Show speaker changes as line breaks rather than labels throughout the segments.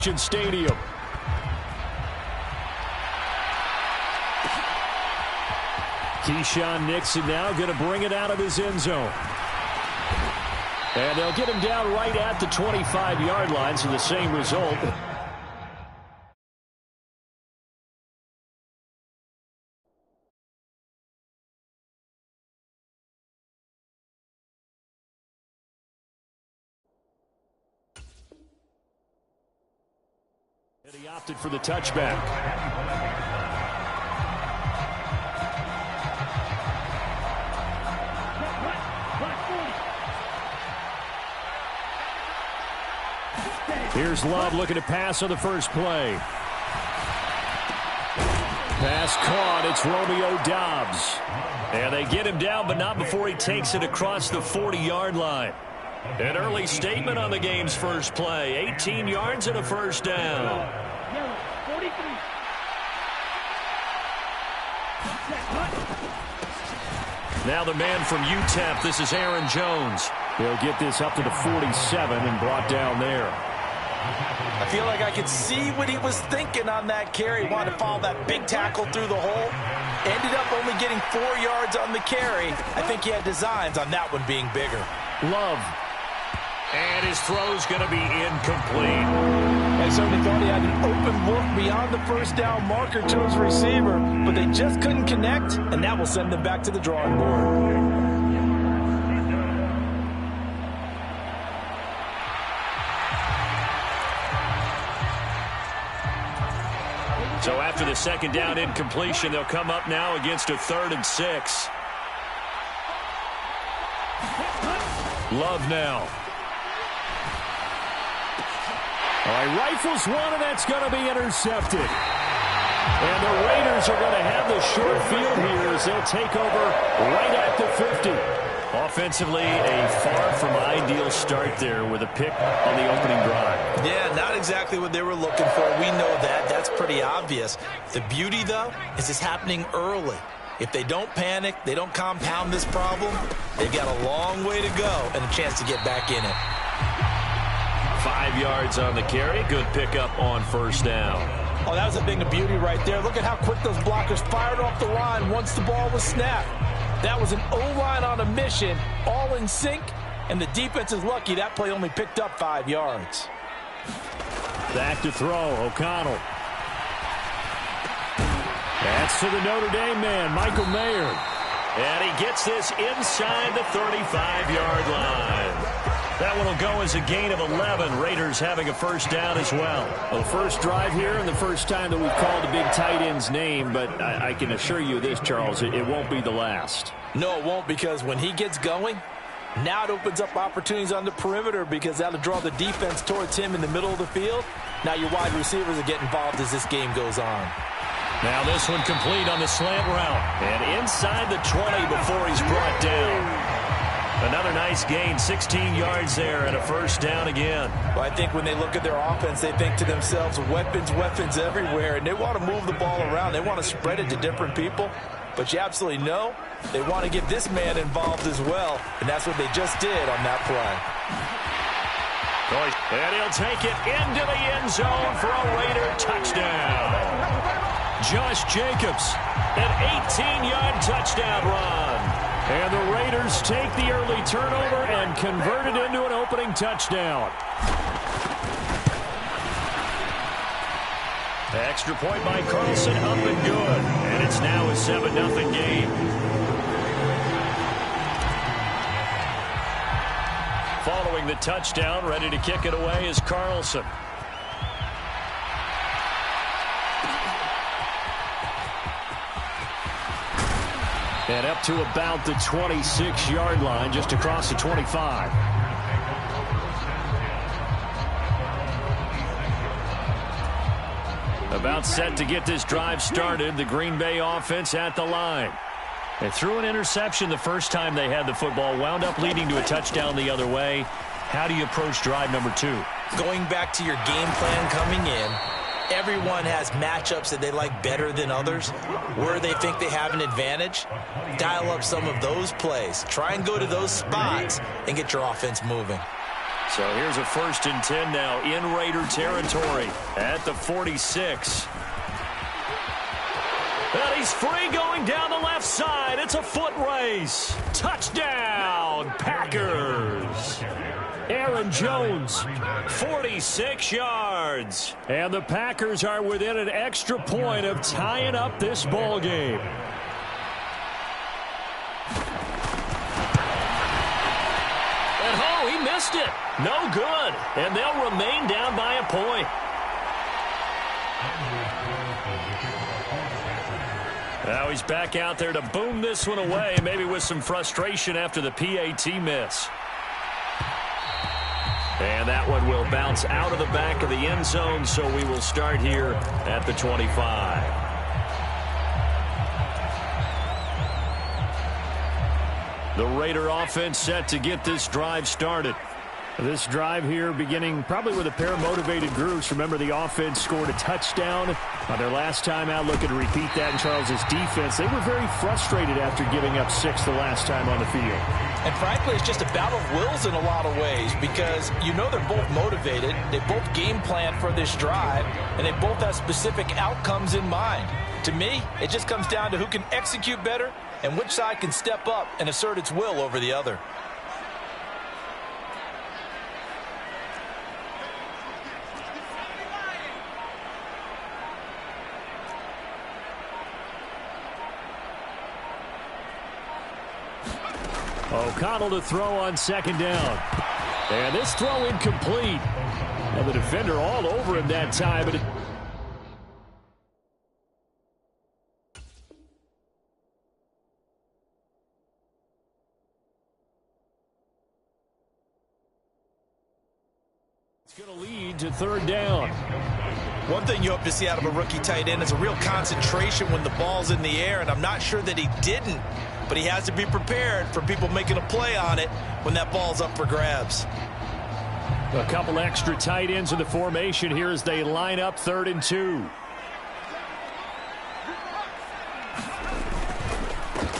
Stadium. Keyshawn Nixon now going to bring it out of his end zone. And they'll get him down right at the 25-yard line, so the same result. And he opted for the touchback. Here's Love looking to pass on the first play. Pass caught. It's Romeo Doubs. And they get him down, but not before he takes it across the 40-yard line. An early statement on the game's first play. 18 yards and a first down. Now the man from UTEP, this is Aaron Jones. He'll get this up to the 47 and brought down there.
I feel like I could see what he was thinking on that carry. He wanted to follow that big tackle through the hole. Ended up only getting 4 yards on the carry. I think he had designs on that one being bigger.
Love. And his throw's going to be incomplete.
I certainly thought he had an open look beyond the first down marker to his receiver, but they just couldn't connect, and that will send them back to the drawing board.
So after the second down incompletion, they'll come up now against a 3rd and 6. Love now. All right, rifles one, and that's going to be intercepted. And the Raiders are going to have the short field here as they'll take over right at the 50. Offensively, a far from ideal start there with a pick on the opening drive.
Yeah, not exactly what they were looking for. We know that. That's pretty obvious. The beauty, though, is it's happening early. If they don't panic, they don't compound this problem, they've got a long way to go and a chance to get back in it.
5 yards on the carry. Good pickup on first down.
Oh, that was a thing of beauty right there. Look at how quick those blockers fired off the line once the ball was snapped. That was an O-line on a mission, all in sync, and the defense is lucky that play only picked up 5 yards.
Back to throw, O'Connell. That's to the Notre Dame man, Michael Mayer. And he gets this inside the 35-yard line. That one will go as a gain of 11. Raiders having a first down as well. Well, first drive here and the first time that we've called a big tight end's name, but I can assure you this, Charles, it won't be the last.
No, it won't, because when he gets going, now it opens up opportunities on the perimeter because that'll draw the defense towards him in the middle of the field. Now your wide receivers will get involved as this game goes on.
Now this one complete on the slant route. And inside the 20 before he's brought down. Another nice gain, 16 yards there, and a first down again.
Well, I think when they look at their offense, they think to themselves, weapons, weapons everywhere, and they want to move the ball around. They want to spread it to different people. But you absolutely know they want to get this man involved as well, and that's what they just did on that play.
And he'll take it into the end zone for a Raider touchdown. Josh Jacobs, an 18-yard touchdown run. And the Raiders take the early turnover and convert it into an opening touchdown. Extra point by Carlson, up and good. And it's now a 7-0 game. Following the touchdown, ready to kick it away is Carlson. And up to about the 26-yard line, just across the 25. About set to get this drive started. The Green Bay offense at the line. They threw an interception the first time they had the football, wound up leading to a touchdown the other way. How do you approach drive number 2?
Going back to your game plan coming in, everyone has matchups that they like better than others. Where they think they have an advantage, dial up some of those plays. Try and go to those spots and get your offense moving.
So here's a 1st and 10 now in Raider territory at the 46. And he's free going down the left side. It's a foot race. Touchdown, Packers. Aaron Jones, 46 yards. And the Packers are within an extra point of tying up this ball game. And oh, he missed it. No good. And they'll remain down by a point. Now he's back out there to boom this one away, maybe with some frustration after the PAT miss. And that one will bounce out of the back of the end zone, so we will start here at the 25. The Raider offense set to get this drive started. This drive here beginning probably with a pair of motivated groups. Remember, the offense scored a touchdown on their last time out, looking to repeat that in Charles's defense. They were very frustrated after giving up 6 the last time on the field.
And frankly, it's just a battle of wills in a lot of ways because you know they're both motivated. They both game plan for this drive, and they both have specific outcomes in mind. To me, it just comes down to who can execute better and which side can step up and assert its will over the other.
O'Connell to throw on 2nd down. And this throw incomplete. And the defender all over him that time. But it's going to lead to 3rd down.
One thing you hope to see out of a rookie tight end is a real concentration when the ball's in the air, and I'm not sure that he didn't. But he has to be prepared for people making a play on it when that ball's up for grabs.
A couple extra tight ends in the formation here as they line up 3rd and 2.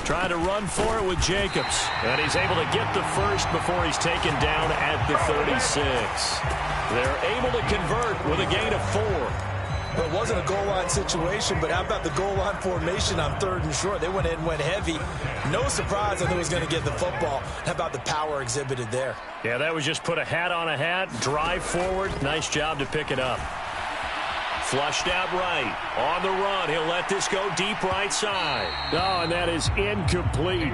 Trying to run for it with Jacobs. And he's able to get the first before he's taken down at the 36. They're able to convert with a gain of 4.
Well, it wasn't a goal line situation, but how about the goal line formation on 3rd and short? They went in, went heavy. No surprise that they was going to get the football. How about the power exhibited there?
Yeah, that was just put a hat on a hat, drive forward. Nice job to pick it up. Flushed out right. On the run, he'll let this go deep right side. Oh, and that is incomplete.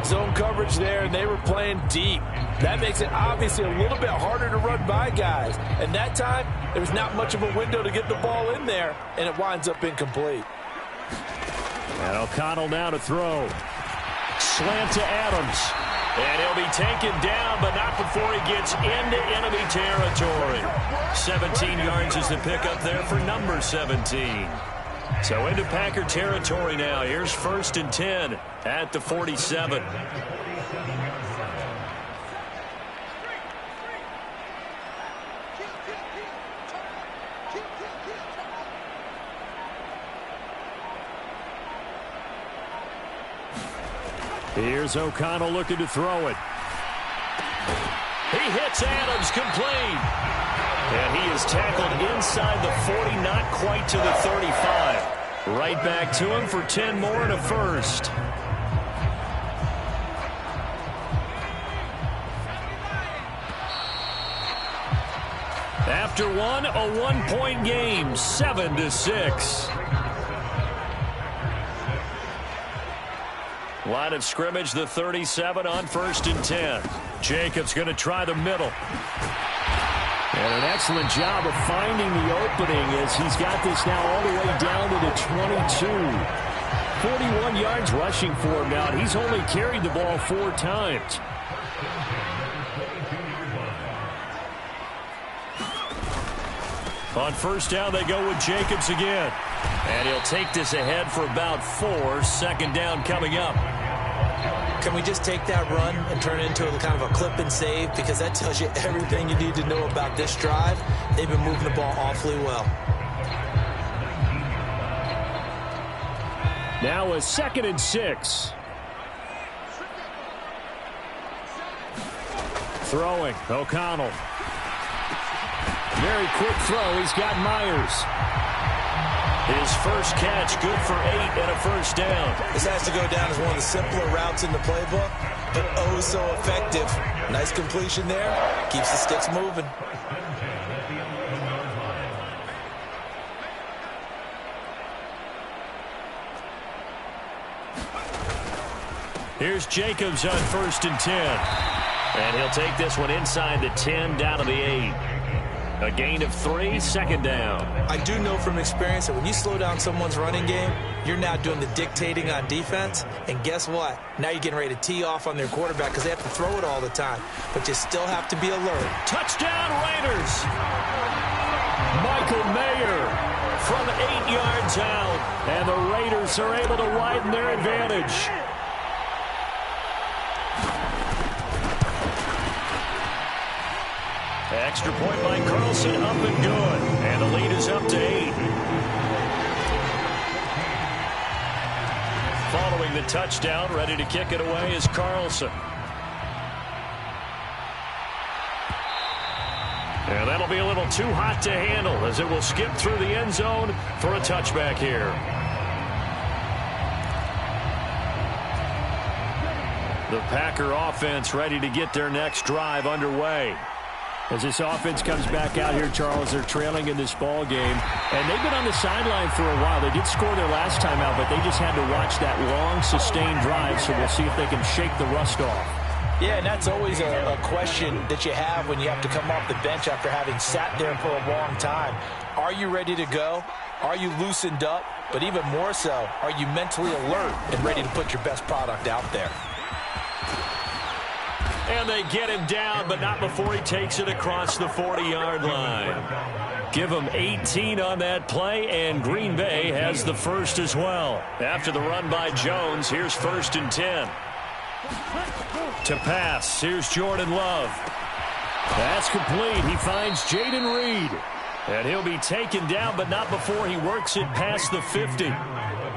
Zone coverage there, and they were playing deep. That makes it obviously a little bit harder to run by guys. And that time, there was not much of a window to get the ball in there, and it winds up incomplete.
And O'Connell now to throw. Slant to Adams. And he'll be taken down, but not before he gets into enemy territory. 17 yards is the pickup there for number 17. So into Packer territory now. Here's 1st and 10 at the 47. Here's O'Connell looking to throw it. He hits Adams complete. And he is tackled inside the 40, not quite to the 35. Right back to him for 10 more and a first. After one, a one-point game, 7-6. Line of scrimmage, the 37 on 1st and 10. Jacobs going to try the middle. And an excellent job of finding the opening as he's got this now all the way down to the 22. 41 yards rushing for him now, and he's only carried the ball 4 times. On 1st down, they go with Jacobs again. And he'll take this ahead for about 4. 2nd down coming up.
Can we just take that run and turn it into a kind of a clip and save? Because that tells you everything you need to know about this drive. They've been moving the ball awfully well.
Now a 2nd and 6. Throwing, O'Connell. Very quick throw. He's got Myers. His first catch, good for 8 and a first down.
This has to go down as one of the simpler routes in the playbook, but oh so effective. Nice completion there. Keeps the sticks moving.
Here's Jacobs on 1st and 10. And he'll take this one inside the 10 down to the 8. A gain of 3, second down.
I do know from experience that when you slow down someone's running game, you're now doing the dictating on defense. And guess what? Now you're getting ready to tee off on their quarterback because they have to throw it all the time. But you still have to be alert.
Touchdown, Raiders! Michael Mayer from 8 yards out. And the Raiders are able to widen their advantage. Extra point by Carlson, up and good. And the lead is up to 8. Following the touchdown, ready to kick it away is Carlson. And that'll be a little too hot to handle as it will skip through the end zone for a touchback here. The Packer offense ready to get their next drive underway. As this offense comes back out here, Charles, they're trailing in this ball game. And they've been on the sideline for a while. They did score their last time out, but they just had to watch that long, sustained drive. So we'll see if they can shake the rust off.
Yeah, and that's always a question that you have when you have to come off the bench after having sat there for a long time. Are you ready to go? Are you loosened up? But even more so, are you mentally alert and ready to put your best product out there?
And they get him down, but not before he takes it across the 40-yard line. Give him 18 on that play, and Green Bay has the first as well. After the run by Jones, here's 1st and 10. To pass, here's Jordan Love. That's complete. He finds Jaden Reed. And he'll be taken down, but not before he works it past the 50.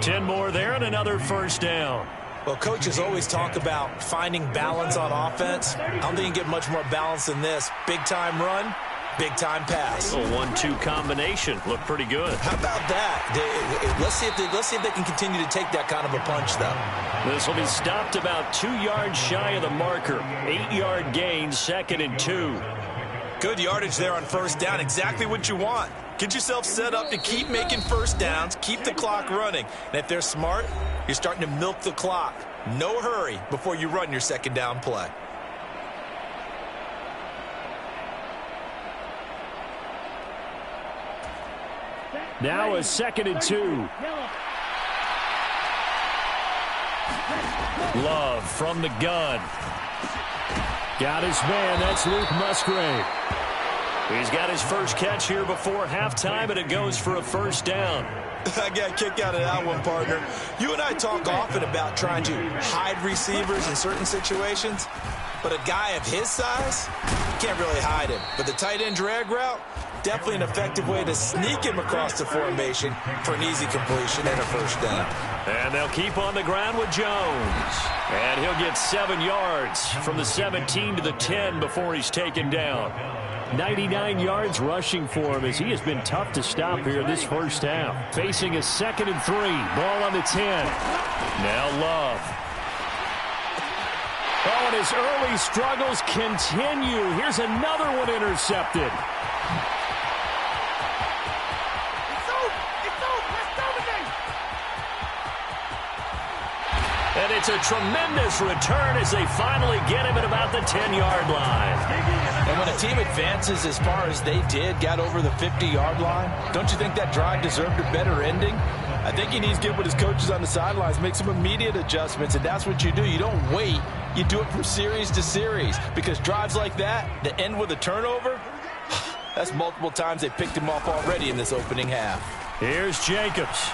10 more there and another first down.
Well, coaches always talk about finding balance on offense. I don't think you get much more balance than this. Big-time run, big-time pass.
A 1-2 combination. Looked pretty good.
How about that? Let's see if they can continue to take that kind of a punch, though.
This will be stopped about 2 yards shy of the marker. 8-yard gain, 2nd and 2.
Good yardage there on first down. Exactly what you want. Get yourself set up to keep making first downs, keep the clock running. And if they're smart, you're starting to milk the clock. No hurry before you run your second down play.
Now a 2nd and 2. Love from the gun. Got his man. That's Luke Musgrave. He's got his first catch here before halftime, and it goes for a first down.
I got a kick out of that one, partner. You and I talk often about trying to hide receivers in certain situations, but a guy of his size, you can't really hide him. But the tight end drag route, definitely an effective way to sneak him across the formation for an easy completion and a first down.
And they'll keep on the ground with Jones. And he'll get 7 yards from the 17 to the 10 before he's taken down. 99 yards rushing for him as he has been tough to stop here this first half. Facing a 2nd and 3. Ball on the 10. Now Love. Oh, and his early struggles continue. Here's another one intercepted. And it's a tremendous return as they finally get him at about the 10-yard line.
And when a team advances as far as they did, got over the 50-yard line, don't you think that drive deserved a better ending? I think he needs to get with his coaches on the sidelines, make some immediate adjustments, and that's what you do. You don't wait. You do it from series to series, because drives like that end with a turnover, that's multiple times they picked him off already in this opening half.
Here's Jacobs.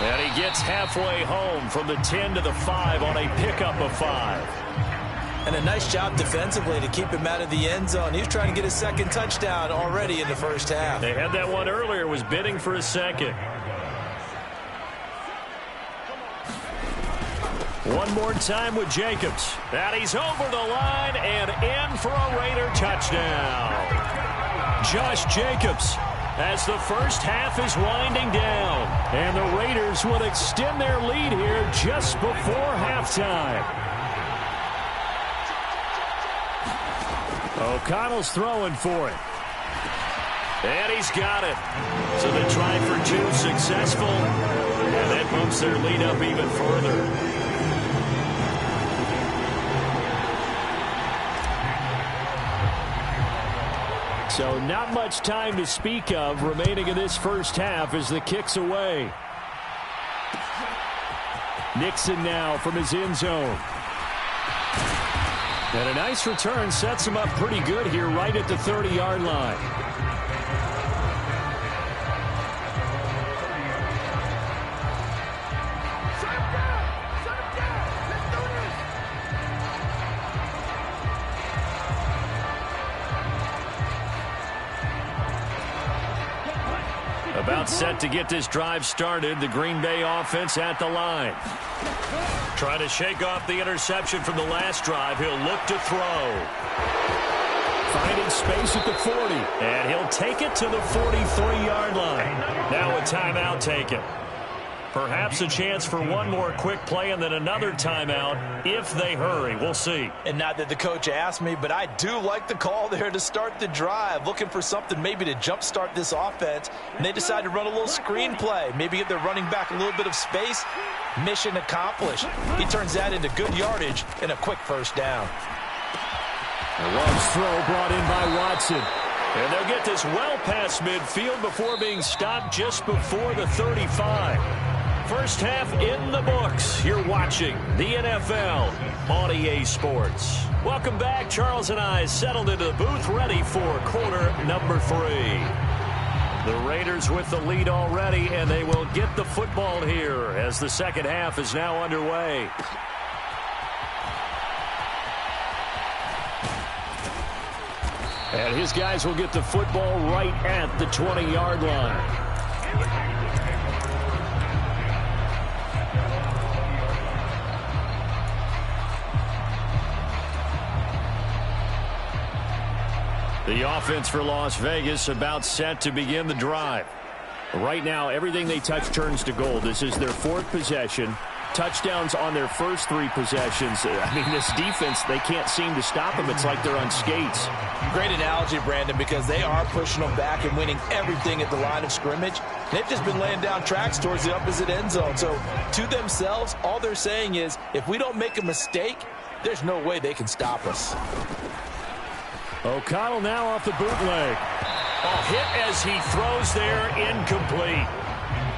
And he gets halfway home from the 10 to the 5 on a pickup of 5.
And a nice job defensively to keep him out of the end zone. He was trying to get his second touchdown already in the first half.
They had that one earlier, was bidding for a second. One more time with Jacobs. And he's over the line and in for a Raider touchdown. Josh Jacobs, as the first half is winding down. And the Raiders will extend their lead here just before halftime. O'Connell's throwing for it. And he's got it. So the try for 2 successful. And that bumps their lead up even further. So not much time to speak of remaining in this first half as the kick's away. Nixon now from his end zone. And a nice return sets him up pretty good here right at the 30-yard line. About set to get this drive started. The Green Bay offense at the line. Trying to shake off the interception from the last drive. He'll look to throw. Finding space at the 40. And he'll take it to the 43-yard line. Now a timeout taken. Perhaps a chance for one more quick play and then another timeout if they hurry. We'll see.
And not that the coach asked me, but I do like the call there to start the drive. Looking for something maybe to jumpstart this offense. And they decide to run a little screen play. Maybe give their running back a little bit of space. Mission accomplished. He turns that into good yardage and a quick first down.
A Love's throw brought in by Watson. And they'll get this well past midfield before being stopped just before the 35. First half in the books. You're watching the NFL on EA Sports. Welcome back. Charles and I settled into the booth ready for quarter number 3. The Raiders with the lead already, and they will get the football here as the second half is now underway. And his guys will get the football right at the 20-yard line. The offense for Las Vegas about set to begin the drive. Right now, everything they touch turns to gold. This is their 4th possession. Touchdowns on their first 3 possessions. I mean, this defense, they can't seem to stop them. It's like they're on skates.
Great analogy, Brandon, because they are pushing them back and winning everything at the line of scrimmage. They've just been laying down tracks towards the opposite end zone. So to themselves, all they're saying is, if we don't make a mistake, there's no way they can stop us.
O'Connell now off the bootleg. A hit as he throws there, incomplete.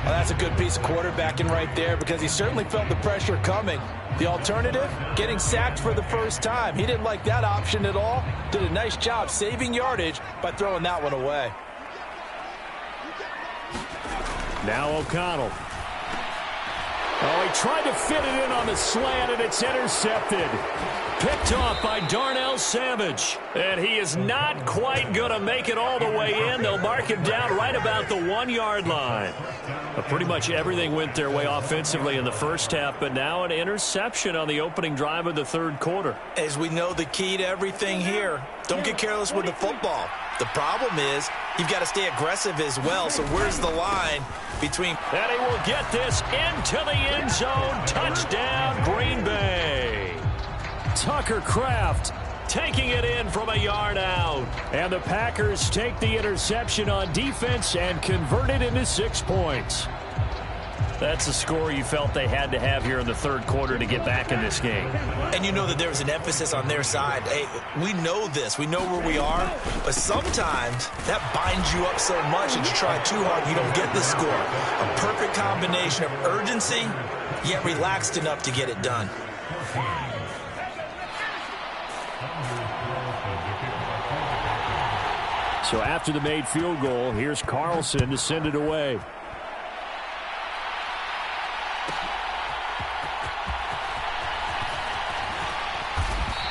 Well, that's a good piece of quarterbacking right there because he certainly felt the pressure coming. The alternative, getting sacked for the first time. He didn't like that option at all. Did a nice job saving yardage by throwing that one away.
Now O'Connell. Oh, he tried to fit it in on the slant, and it's intercepted. Picked off by Darnell Savage. And he is not quite going to make it all the way in. They'll mark him down right about the 1-yard line. But pretty much everything went their way offensively in the first half, but now an interception on the opening drive of the third quarter.
As we know, the key to everything here, don't get careless with the football. The problem is you've got to stay aggressive as well. So where's the line between...
And he will get this into the end zone. Touchdown, Green Bay. Tucker Kraft taking it in from a yard out. And the Packers take the interception on defense and convert it into 6 points. That's a score you felt they had to have here in the third quarter to get back in this game.
And you know that there was an emphasis on their side. Hey, we know this. We know where we are. But sometimes that binds you up so much that you try too hard, you don't get the score. A perfect combination of urgency, yet relaxed enough to get it done.
So after the made field goal, here's Carlson to send it away.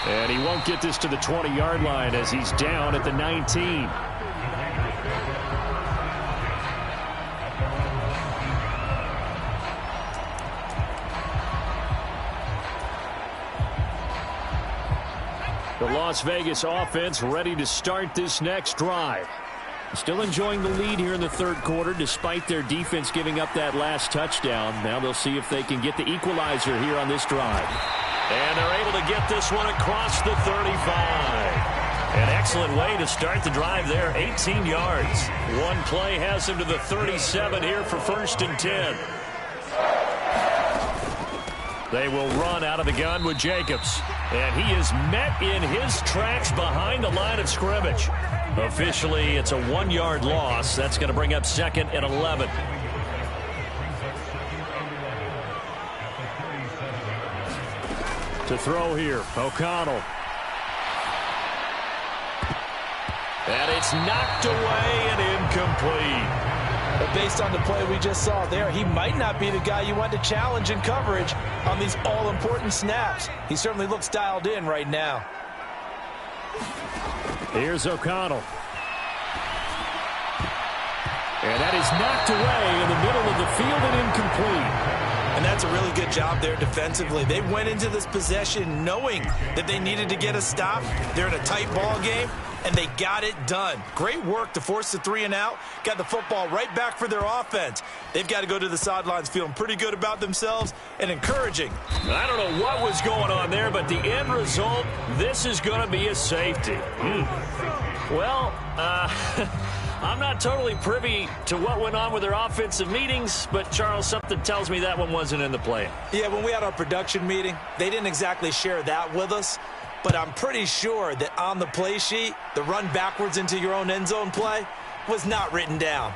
And he won't get this to the 20-yard line as he's down at the 19. The Las Vegas offense ready to start this next drive. Still enjoying the lead here in the third quarter despite their defense giving up that last touchdown. Now they'll see if they can get the equalizer here on this drive. And they're able to get this one across the 35. An excellent way to start the drive there, 18 yards. One play has him to the 37 here for 1st and 10. They will run out of the gun with Jacobs. And he is met in his tracks behind the line of scrimmage. Officially, it's a 1-yard loss. That's going to bring up 2nd and 11. To throw here, O'Connell. And it's knocked away and incomplete.
But based on the play we just saw there, he might not be the guy you want to challenge in coverage on these all-important snaps. He certainly looks dialed in right now.
Here's O'Connell. And that is knocked away in the middle of the field and incomplete.
And that's a really good job there defensively. They went into this possession knowing that they needed to get a stop. They're in a tight ball game, and they got it done. Great work to force the 3 and out. Got the football right back for their offense. They've got to go to the sidelines feeling pretty good about themselves and encouraging.
I don't know what was going on there, but the end result, this is going to be a safety. Well, I'm not totally privy to what went on with their offensive meetings, but, Charles, something tells me that one wasn't in the plan.
Yeah, when we had our production meeting, they didn't exactly share that with us, but I'm pretty sure that on the play sheet, the run backwards into your own end zone play was not written down.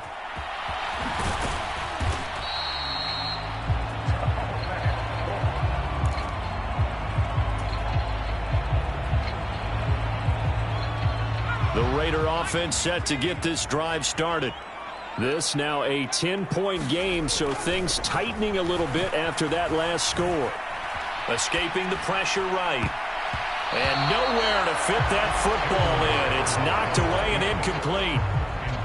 The Raider offense set to get this drive started. This now a 10-point game, so things tightening a little bit after that last score. Escaping the pressure right. And nowhere to fit that football in. It's knocked away and incomplete.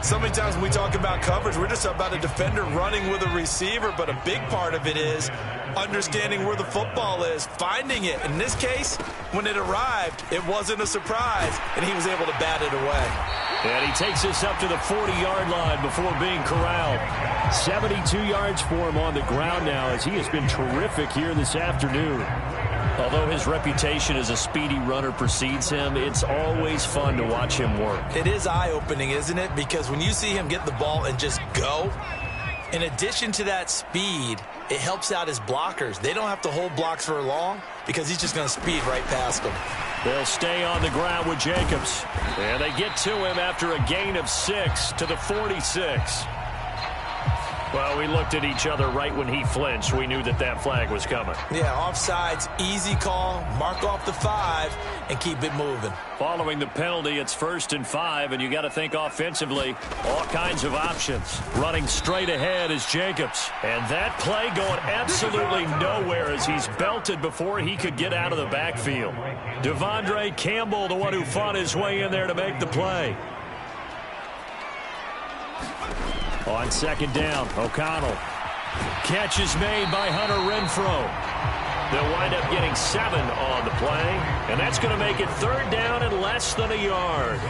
So many times when we talk about coverage, we're just about a defender running with a receiver, but a big part of it is understanding where the football is, finding it. In this case, when it arrived, it wasn't a surprise, and he was able to bat it away.
And he takes this up to the 40-yard line before being corralled. 72 yards for him on the ground now, as he has been terrific here this afternoon. Although his reputation as a speedy runner precedes him, it's always fun to watch him work.
It is eye-opening, isn't it? Because when you see him get the ball and just go, in addition to that speed, it helps out his blockers. They don't have to hold blocks for long because he's just going to speed right past them.
They'll stay on the ground with Jacobs. And they get to him after a gain of 6 to the 46. Well, we looked at each other right when he flinched. We knew that that flag was coming.
Yeah, offsides, easy call, mark off the 5, and keep it moving.
Following the penalty, it's 1st and 5, and you got to think offensively, all kinds of options. Running straight ahead is Jacobs. And that play going absolutely nowhere as he's belted before he could get out of the backfield. Devondre Campbell, the one who fought his way in there to make the play. On 2nd down, O'Connell. Catch is made by Hunter Renfrow. They'll wind up getting 7 on the play, and that's going to make it 3rd down and less than a yard.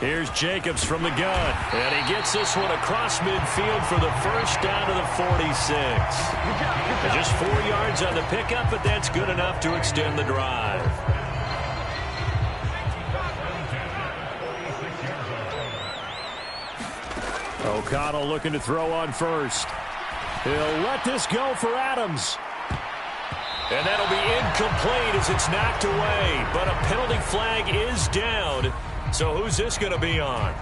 Here's Jacobs from the gun, and he gets this one across midfield for the 1st down to the 46. And just 4 yards on the pickup, but that's good enough to extend the drive. O'Connell looking to throw on 1st. He'll let this go for Adams. And that'll be incomplete as it's knocked away. But a penalty flag is down. So who's this going to be on?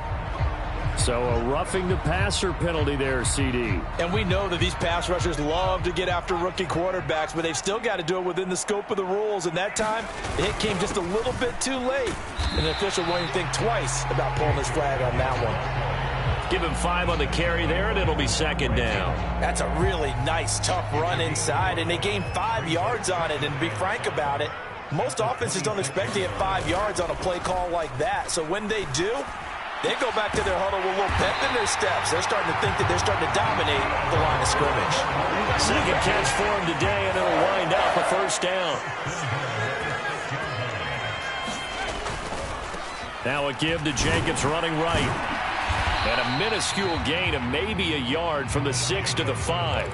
So a roughing the passer penalty there, CD.
And we know that these pass rushers love to get after rookie quarterbacks, but they've still got to do it within the scope of the rules. And that time, the hit came just a little bit too late. And the official won't even think twice about pulling his flag on that one.
Give him 5 on the carry there, and it'll be 2nd down.
That's a really nice, tough run inside, and they gained 5 yards on it. And to be frank about it, most offenses don't expect to get 5 yards on a play call like that. So when they do, They go back to their huddle with a little pep in their steps. They're starting to think that they're starting to dominate the line of scrimmage.
Second catch for him today, and it'll wind up a first down. Now a give to Jacobs running right. And a minuscule gain of maybe a yard from the 6 to the 5.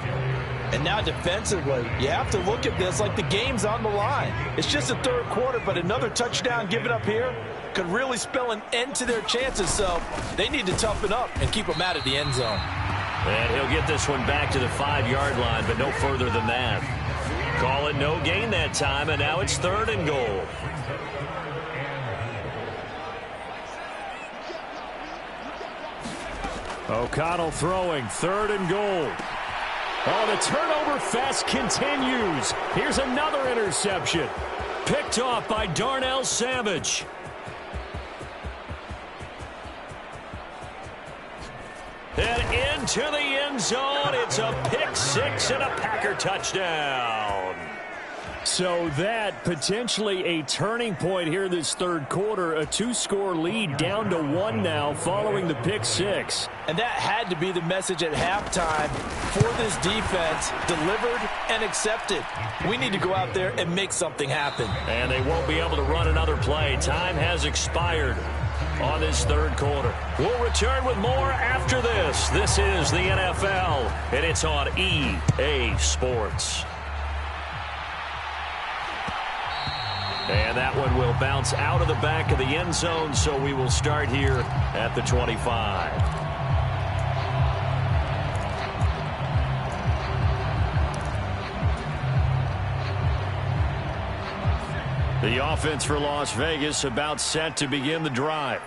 And now defensively, you have to look at this like the game's on the line. It's just the third quarter, but another touchdown given up here could really spell an end to their chances. So they need to toughen up and keep them out of the end zone.
And he'll get this one back to the 5-yard line, but no further than that. Call it no gain that time, and now it's 3rd and goal. O'Connell throwing, 3rd and goal. Oh, the turnover fest continues. Here's another interception. Picked off by Darnell Savage. And into the end zone. It's a pick 6 and a Packer touchdown. So that potentially a turning point here this third quarter. A 2-score lead down to 1 now following the pick 6.
And that had to be the message at halftime for this defense. Delivered and accepted. We need to go out there and make something happen.
And they won't be able to run another play. Time has expired on this third quarter. We'll return with more after this. This is the NFL, and it's on EA Sports. And that one will bounce out of the back of the end zone, so we will start here at the 25. The offense for Las Vegas about set to begin the drive.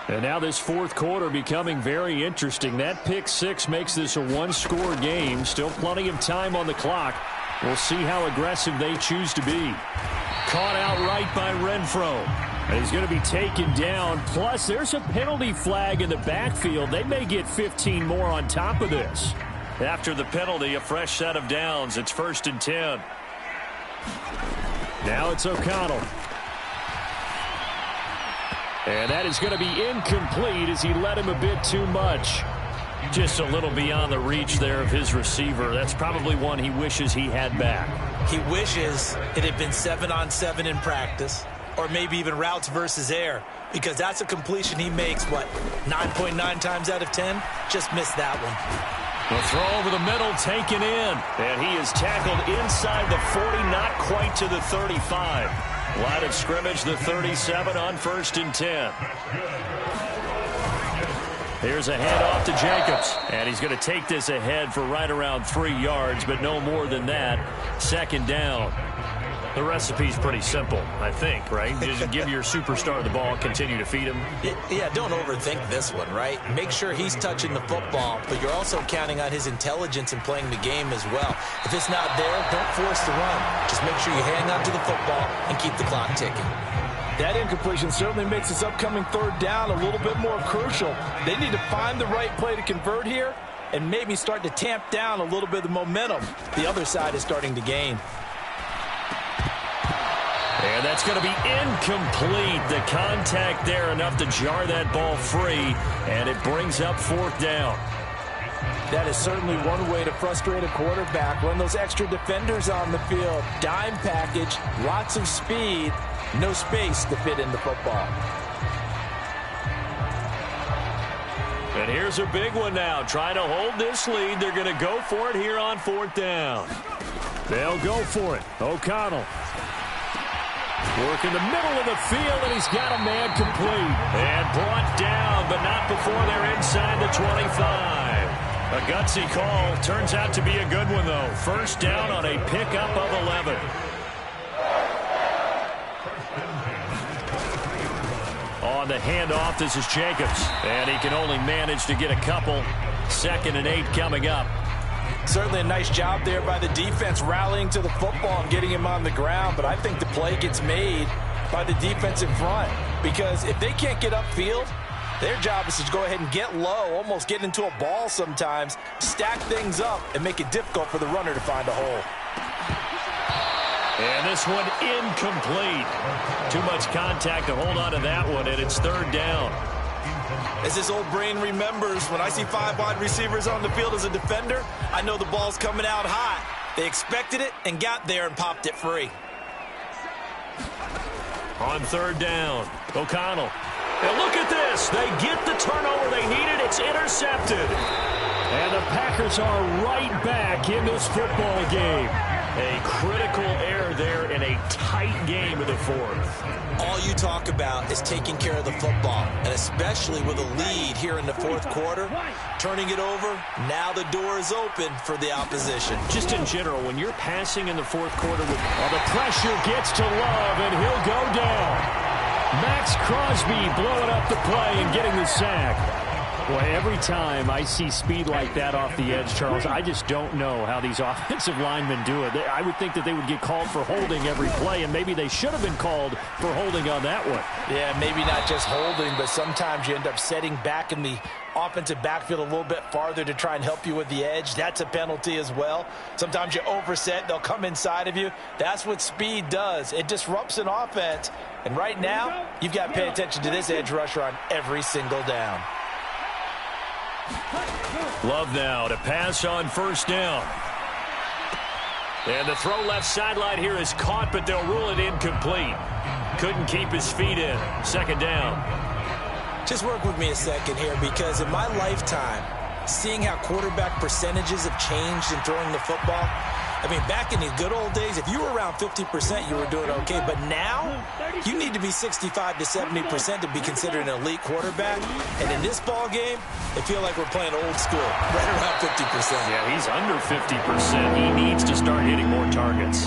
And now this fourth quarter becoming very interesting. That pick 6 makes this a 1-score game. Still plenty of time on the clock. We'll see how aggressive they choose to be. Caught outright by Renfro. And he's going to be taken down. Plus, there's a penalty flag in the backfield. They may get 15 more on top of this. After the penalty, a fresh set of downs. It's 1st and 10. Now it's O'Connell. And that is going to be incomplete as he led him a bit too much. Just a little beyond the reach there of his receiver. That's probably one he wishes he had back.
He wishes it had been 7-on-7 in practice, or maybe even routes versus air, because that's a completion he makes, 9.9 times out of 10? Just missed that one.
The throw over the middle taken in, and he is tackled inside the 40, not quite to the 35. Line of scrimmage, the 37 on 1st and 10. Here's a handoff to Jacobs, and he's going to take this ahead for right around 3 yards, but no more than that. 2nd down. The recipe's pretty simple, I think, right? Just give your superstar the ball, continue to feed him.
Yeah, don't overthink this one, right? Make sure he's touching the football, but you're also counting on his intelligence in playing the game as well. If it's not there, don't force the run. Just make sure you hang on to the football and keep the clock ticking. That incompletion certainly makes this upcoming 3rd down a little bit more crucial. They need to find the right play to convert here and maybe start to tamp down a little bit of the momentum the other side is starting to gain.
And that's going to be incomplete. The contact there enough to jar that ball free, and it brings up 4th down.
That is certainly one way to frustrate a quarterback. Run those extra defenders on the field. Dime package, lots of speed, no space to fit in the football.
And here's a big one now. Trying to hold this lead. They're going to go for it here on 4th down. They'll go for it. O'Connell. Work in the middle of the field, and he's got a man complete. And brought down, but not before they're inside the 25. A gutsy call. Turns out to be a good one, though. 1st down on a pickup of 11. On the handoff, this is Jacobs. And he can only manage to get a couple. 2nd and 8 coming up.
Certainly a nice job there by the defense rallying to the football and getting him on the ground, but I think the play gets made by the defensive front, because if they can't get upfield, their job is to go ahead and get low, almost get into a ball sometimes, stack things up, and make it difficult for the runner to find a hole.
And this one incomplete. Too much contact to hold on to that one, and it's 3rd down.
As his old brain remembers, when I see 5 wide receivers on the field as a defender, I know the ball's coming out hot. They expected it and got there and popped it free.
On third down, O'Connell. And look at this. They get the turnover they needed. It's intercepted. And the Packers are right back in this football game. A critical error there in a tight game in the fourth.
All you talk about is taking care of the football, and especially with a lead here in the fourth quarter, turning it over, now the door is open for the opposition.
Just in general, when you're passing in the fourth quarter, the pressure gets to Love, and he'll go down. Max Crosby blowing up the play and getting the sack. Boy, every time I see speed like that off the edge, Charles, I just don't know how these offensive linemen do it. I would think that they would get called for holding every play, and maybe they should have been called for holding on that one.
Yeah, maybe not just holding, but sometimes you end up setting back in the offensive backfield a little bit farther to try and help you with the edge. That's a penalty as well. Sometimes you overset, they'll come inside of you. That's what speed does. It disrupts an offense. And right now, you've got to pay attention to this edge rusher on every single down.
Love now to pass on first down. And the throw left sideline here is caught, but they'll rule it incomplete. Couldn't keep his feet in. Second down.
Just work with me a second here, because in my lifetime, seeing how quarterback percentages have changed in throwing the football, I mean, back in the good old days, if you were around 50%, you were doing okay. But now, you need to be 65 to 70% to be considered an elite quarterback. And in this ball game, I feel like we're playing old school, right around 50%.
Yeah, he's under 50%. He needs to start hitting more targets.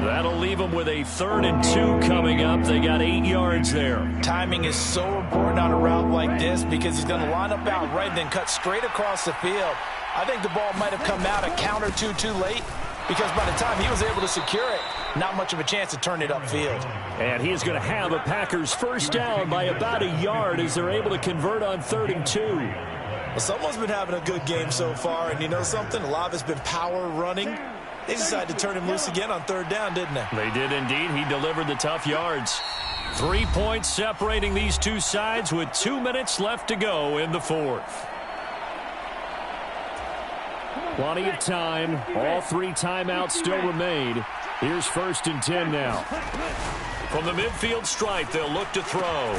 That'll leave him with a 3rd and 2 coming up. They got 8 yards there.
Timing is so important on a route like this, because he's going to line up out right and then cut straight across the field. I think the ball might have come out a count or two too late, because by the time he was able to secure it, not much of a chance to turn it upfield.
And he is going to have a Packers first down by about a yard as they're able to convert on 3rd and 2.
Well, someone's been having a good game so far, and you know something? A lot of it's been power running. They decided to turn him loose again on 3rd down, didn't they?
They did indeed. He delivered the tough yards. 3 points separating these two sides with 2 minutes left to go in the fourth. Plenty of time. All 3 timeouts still remain. Here's 1st and 10 now. From the midfield stripe, they'll look to throw.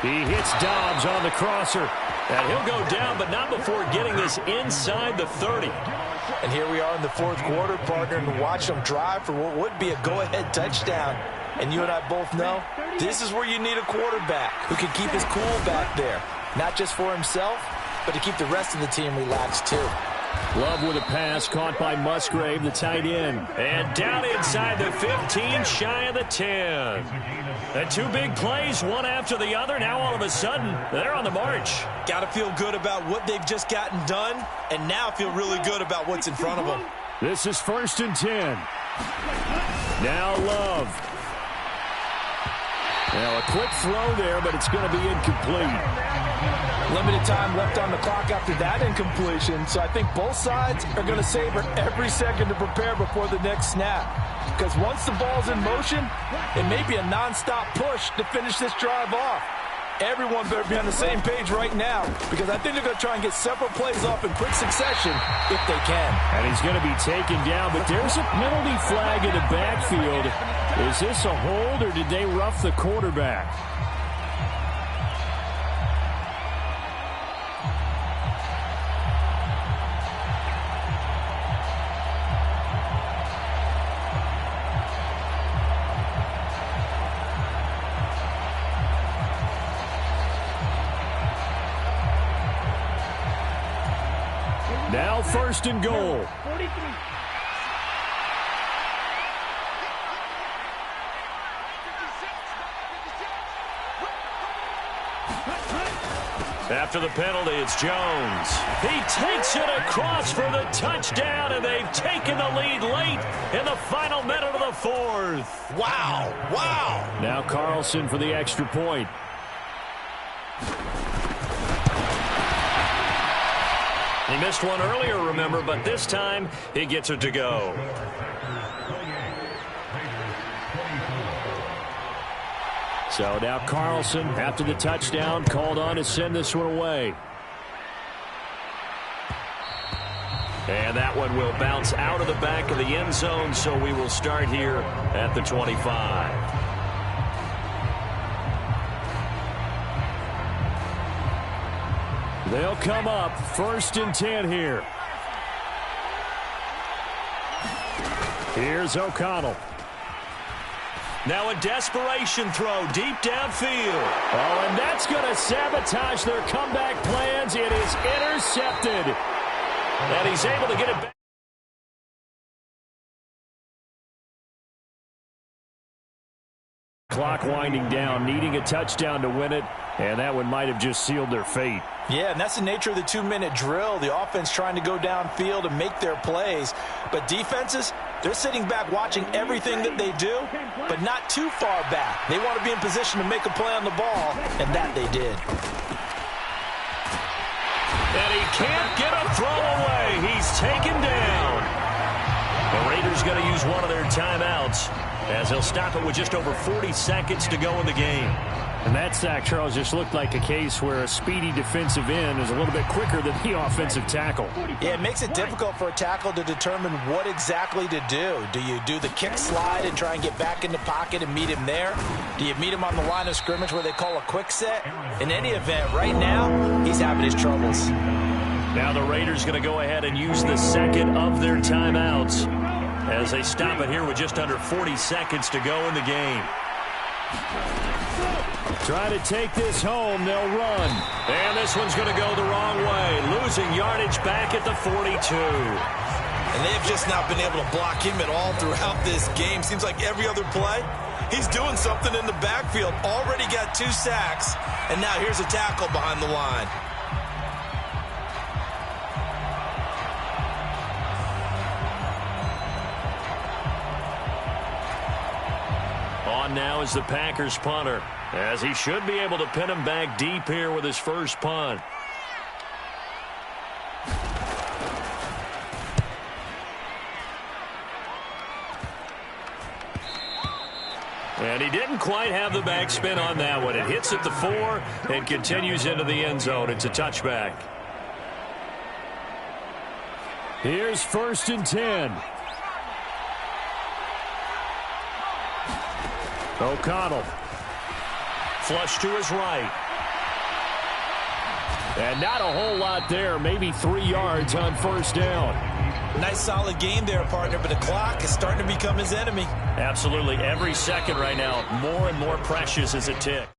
He hits Dobbs on the crosser. And he'll go down, but not before getting this inside the 30.
And here we are in the fourth quarter, partner, and watch them drive for what would be a go-ahead touchdown. And you and I both know this is where you need a quarterback who can keep his cool back there. Not just for himself, but to keep the rest of the team relaxed too.
Love with a pass caught by Musgrave, the tight end. And down inside the 15, shy of the 10. And 2 big plays, one after the other. Now all of a sudden, they're on the march.
Got to feel good about what they've just gotten done, and now feel really good about what's in front of them.
This is 1st and 10. Now Love. Now a quick throw there, but it's going to be incomplete.
Limited time left on the clock after that incompletion, so I think both sides are going to savor every second to prepare before the next snap. Because once the ball's in motion, it may be a nonstop push to finish this drive off. Everyone better be on the same page right now, because I think they're going to try and get several plays off in quick succession if they can.
And he's going to be taken down, but there's a penalty flag in the backfield. Is this a hold, or did they rough the quarterback? Now 1st and goal. After the penalty, it's Jones. He takes it across for the touchdown, and they've taken the lead late in the final minute of the fourth.
Wow, wow.
Now Carlson for the extra point. He missed one earlier, remember, but this time he gets it to go. So now Carlson, after the touchdown, called on to send this one away. And that one will bounce out of the back of the end zone, so we will start here at the 25. They'll come up 1st and 10 here. Here's O'Connell. Now a desperation throw deep downfield. Oh, and that's going to sabotage their comeback plans. It is intercepted. And he's able to get it back. Clock winding down, needing a touchdown to win it, and that one might have just sealed their fate.
Yeah, and that's the nature of the 2-minute drill. The offense trying to go downfield and make their plays. But defenses, they're sitting back watching everything that they do, but not too far back. They want to be in position to make a play on the ball, and that they did.
And he can't get a throw away. He's taken down. The Raiders going to use one of their timeouts as they'll stop it with just over 40 seconds to go in the game.
And that sack, Charles, just looked like a case where a speedy defensive end is a little bit quicker than the offensive tackle.
Yeah, it makes it difficult for a tackle to determine what exactly to do. Do you do the kick slide and try and get back in the pocket and meet him there? Do you meet him on the line of scrimmage where they call a quick set? In any event, right now, he's having his troubles.
Now the Raiders going to go ahead and use the second of their timeouts as they stop it here with just under 40 seconds to go in the game.
Try to take this home. They'll run.
And this one's going to go the wrong way. Losing yardage back at the 42.
And they've just not been able to block him at all throughout this game. Seems like every other play, he's doing something in the backfield. Already got 2 sacks, and now here's a tackle behind the line.
On now is the Packers punter, as he should be able to pin him back deep here with his first punt. And he didn't quite have the backspin on that one. It hits at the 4 and continues into the end zone. It's a touchback.
Here's 1st and 10. O'Connell.
Flush to his right.
And not a whole lot there. Maybe 3 yards on 1st down.
Nice solid game there, partner, but the clock is starting to become his enemy.
Absolutely. Every second right now, more and more precious as it ticks.